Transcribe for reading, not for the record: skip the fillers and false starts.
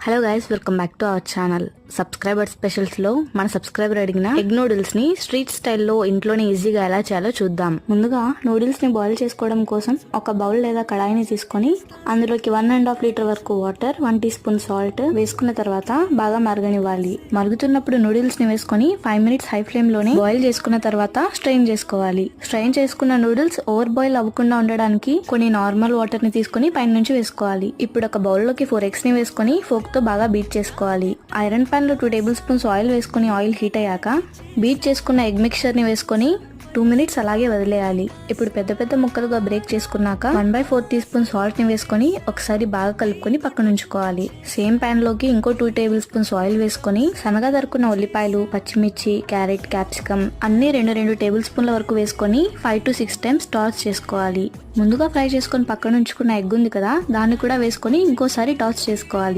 Hello guys, welcome back to our channel. Subscriber specials లో మన subscriber అడిగిన egg noodles ని స్ట్రీట్ స్టైల్లో ఇంట్లోనే ఈజీగా ఎలా చేయాలో చూద్దాం. ముందుగా నూడిల్స్ ని బాయిల్ చేసుకోవడం కోసం ఒక బౌల్ లేదా కడాయిని తీసుకొని అందులోకి 1.5 లీటర్ వరకు వాటర్, 1 టీ స్పూన్ సాల్ట్ వేసుకున్న తర్వాత బాగా మరగనివ్వాలి. మరుగుతున్నప్పుడు నూడిల్స్ ని వేసుకొని 5 మినిట్స్ హై ఫ్లేమ్ లోనే బాయిల్ చేసుకున్న తర్వాత స్ట్రెయిన్ చేసుకోవాలి. స్ట్రెయిన్ చేసుకున్న నూడిల్స్ ఓవర్ బాయిల్ అవ్వకుండా ఉండడానికి కొన్ని నార్మల్ వాటర్ ని తీసుకొని పైన నుంచి వేసుకోవాలి. ఇప్పుడు ఒక బౌల్ లోకి 4 eggs ని వేసుకొని ఫోక్ తో బాగా బీట్ చేసుకోవాలి. ఐరన్ పాన్ లో 2 టేబుల్ స్పూన్స్ ఆయిల్ వేసుకుని ఆయిల్ హీట్ అయ్యాక బీట్ చేసుకున్న ఎగ్ మిక్చర్ ని వేసుకొని 2 మినిట్స్ అలాగే వదిలేయాలి. ఇప్పుడు పెద్ద పెద్ద ముక్కలుగా బ్రేక్ చేసుకున్నాక 1/4 టీ స్పూన్ సాల్ట్ ని వేసుకొని ఒకసారి బాగా కలుపుకొని పక్కన ఉంచుకోవాలి. సేమ్ పాన్ లోకి ఇంకో 2 టేబుల్ స్పూన్స్ ఆయిల్ వేసుకొని సన్నగా తరుక్కున్న ఉల్లిపాయలు, పచ్చిమిర్చి, క్యారెట్, క్యాప్సికమ్ అన్ని 2 టేబుల్ స్పూన్ల వరకు వేసుకొని 5 to 6 టైమ్స్ టాస్ చేసుకోవాలి. ముందుగా ఫ్రై చేసుకొని పక్కన ఉంచుకున్న ఎగ్ ఉంది కదా, దాన్ని కూడా వేసుకొని ఇంకోసారి టాస్ చేసుకోవాలి.